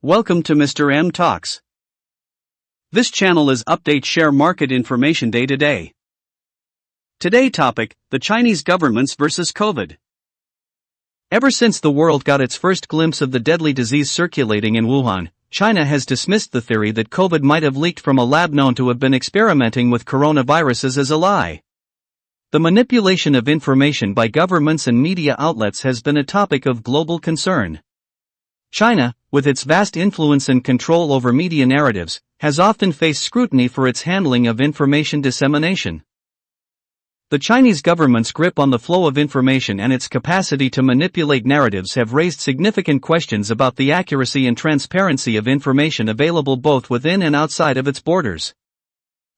Welcome to Mr.M Talks. This channel is update share market information day to day. Today topic, the Chinese governments versus COVID. Ever since the world got its first glimpse of the deadly disease circulating in Wuhan, China has dismissed the theory that COVID might have leaked from a lab known to have been experimenting with coronaviruses as a lie. The manipulation of information by governments and media outlets has been a topic of global concern. China, with its vast influence and control over media narratives, has often faced scrutiny for its handling of information dissemination. The Chinese government's grip on the flow of information and its capacity to manipulate narratives have raised significant questions about the accuracy and transparency of information available both within and outside of its borders.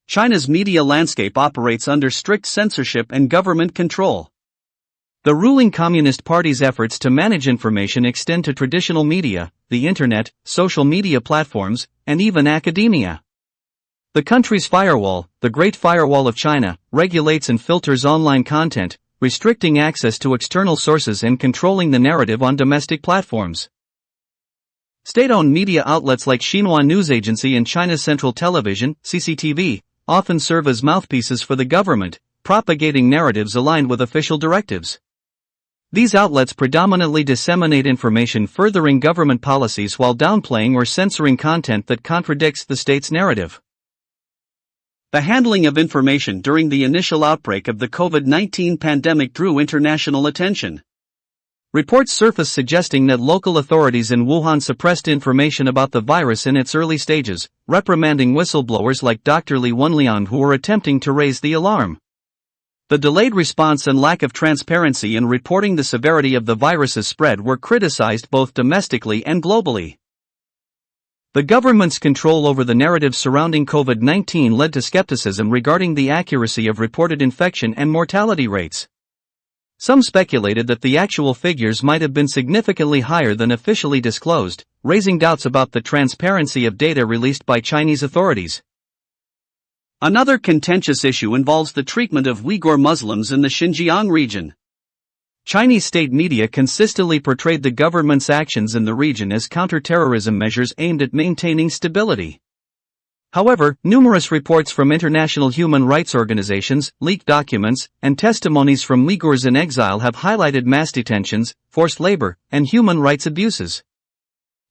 China's media landscape operates under strict censorship and government control. The ruling Communist Party's efforts to manage information extend to traditional media, the internet, social media platforms, and even academia. The country's firewall, the Great Firewall of China, regulates and filters online content, restricting access to external sources and controlling the narrative on domestic platforms. State-owned media outlets like Xinhua News Agency and China's Central Television, CCTV, often serve as mouthpieces for the government, propagating narratives aligned with official directives. These outlets predominantly disseminate information furthering government policies while downplaying or censoring content that contradicts the state's narrative. The handling of information during the initial outbreak of the COVID-19 pandemic drew international attention. Reports surfaced suggesting that local authorities in Wuhan suppressed information about the virus in its early stages, reprimanding whistleblowers like Dr. Li Wenliang who were attempting to raise the alarm. The delayed response and lack of transparency in reporting the severity of the virus's spread were criticized both domestically and globally. The government's control over the narrative surrounding COVID-19 led to skepticism regarding the accuracy of reported infection and mortality rates. Some speculated that the actual figures might have been significantly higher than officially disclosed, raising doubts about the transparency of data released by Chinese authorities. Another contentious issue involves the treatment of Uyghur Muslims in the Xinjiang region. Chinese state media consistently portrayed the government's actions in the region as counter-terrorism measures aimed at maintaining stability. However, numerous reports from international human rights organizations, leaked documents, and testimonies from Uyghurs in exile have highlighted mass detentions, forced labor, and human rights abuses.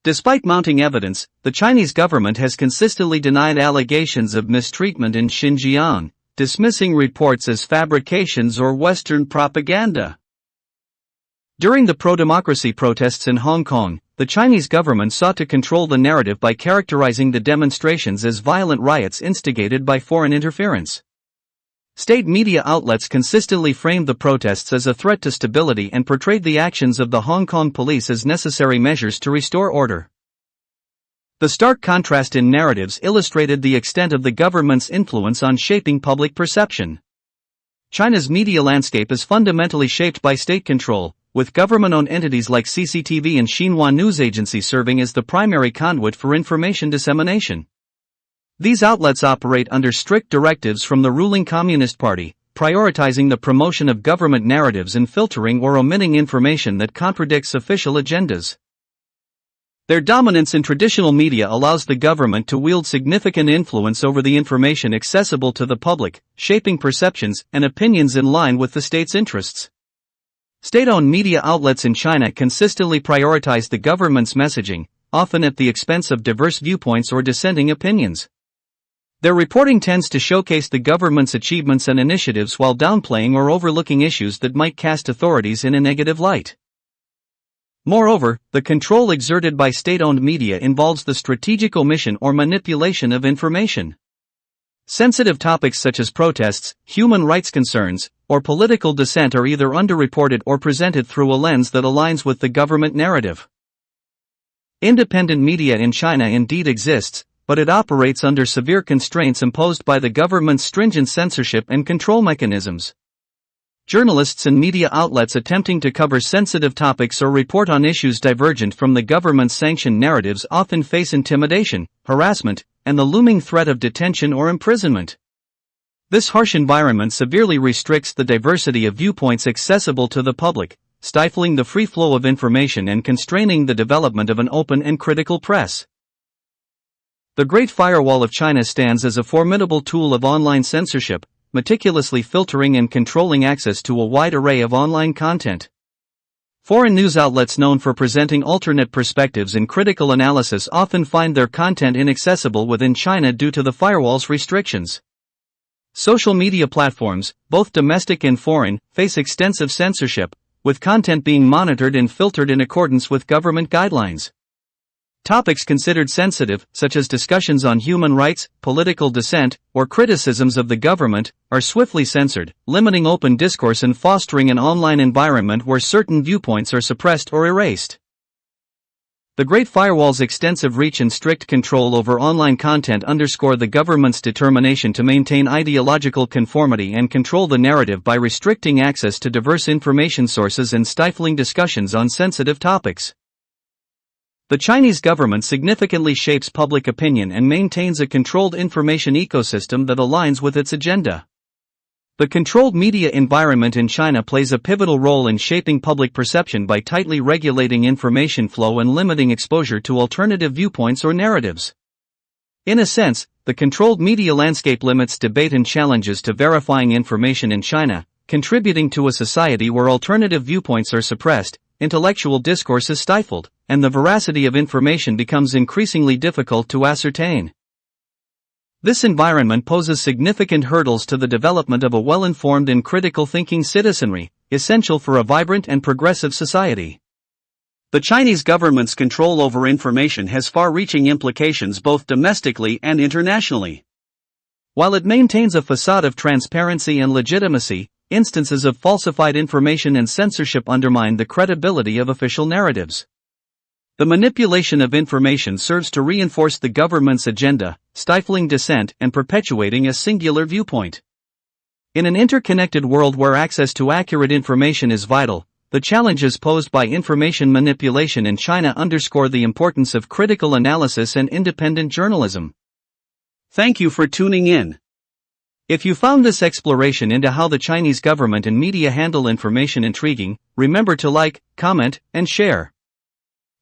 Despite mounting evidence, the Chinese government has consistently denied allegations of mistreatment in Xinjiang, dismissing reports as fabrications or Western propaganda. During the pro-democracy protests in Hong Kong, the Chinese government sought to control the narrative by characterizing the demonstrations as violent riots instigated by foreign interference. State media outlets consistently framed the protests as a threat to stability and portrayed the actions of the Hong Kong police as necessary measures to restore order. The stark contrast in narratives illustrated the extent of the government's influence on shaping public perception. China's media landscape is fundamentally shaped by state control, with government-owned entities like CCTV and Xinhua News Agency serving as the primary conduit for information dissemination. These outlets operate under strict directives from the ruling Communist Party, prioritizing the promotion of government narratives and filtering or omitting information that contradicts official agendas. Their dominance in traditional media allows the government to wield significant influence over the information accessible to the public, shaping perceptions and opinions in line with the state's interests. State-owned media outlets in China consistently prioritize the government's messaging, often at the expense of diverse viewpoints or dissenting opinions. Their reporting tends to showcase the government's achievements and initiatives while downplaying or overlooking issues that might cast authorities in a negative light. Moreover, the control exerted by state-owned media involves the strategic omission or manipulation of information. Sensitive topics such as protests, human rights concerns, or political dissent are either underreported or presented through a lens that aligns with the government narrative. Independent media in China indeed exists, but it operates under severe constraints imposed by the government's stringent censorship and control mechanisms. Journalists and media outlets attempting to cover sensitive topics or report on issues divergent from the government's sanctioned narratives often face intimidation, harassment, and the looming threat of detention or imprisonment. This harsh environment severely restricts the diversity of viewpoints accessible to the public, stifling the free flow of information and constraining the development of an open and critical press. The Great Firewall of China stands as a formidable tool of online censorship, meticulously filtering and controlling access to a wide array of online content. Foreign news outlets known for presenting alternate perspectives and critical analysis often find their content inaccessible within China due to the firewall's restrictions. Social media platforms, both domestic and foreign, face extensive censorship, with content being monitored and filtered in accordance with government guidelines. Topics considered sensitive, such as discussions on human rights, political dissent, or criticisms of the government, are swiftly censored, limiting open discourse and fostering an online environment where certain viewpoints are suppressed or erased. The Great Firewall's extensive reach and strict control over online content underscore the government's determination to maintain ideological conformity and control the narrative by restricting access to diverse information sources and stifling discussions on sensitive topics. The Chinese government significantly shapes public opinion and maintains a controlled information ecosystem that aligns with its agenda. The controlled media environment in China plays a pivotal role in shaping public perception by tightly regulating information flow and limiting exposure to alternative viewpoints or narratives. In a sense, the controlled media landscape limits debate and challenges to verifying information in China, contributing to a society where alternative viewpoints are suppressed, intellectual discourse is stifled, and the veracity of information becomes increasingly difficult to ascertain. This environment poses significant hurdles to the development of a well-informed and critical thinking citizenry, essential for a vibrant and progressive society. The Chinese government's control over information has far-reaching implications both domestically and internationally. While it maintains a facade of transparency and legitimacy, instances of falsified information and censorship undermine the credibility of official narratives. The manipulation of information serves to reinforce the government's agenda, stifling dissent and perpetuating a singular viewpoint. In an interconnected world where access to accurate information is vital, the challenges posed by information manipulation in China underscore the importance of critical analysis and independent journalism. Thank you for tuning in. If you found this exploration into how the Chinese government and media handle information intriguing, remember to like, comment, and share.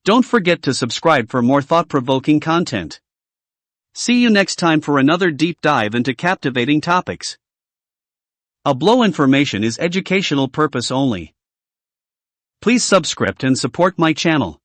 Don't forget to subscribe for more thought-provoking content. See you next time for another deep dive into captivating topics. Ablo information is educational purpose only. Please subscribe and support my channel.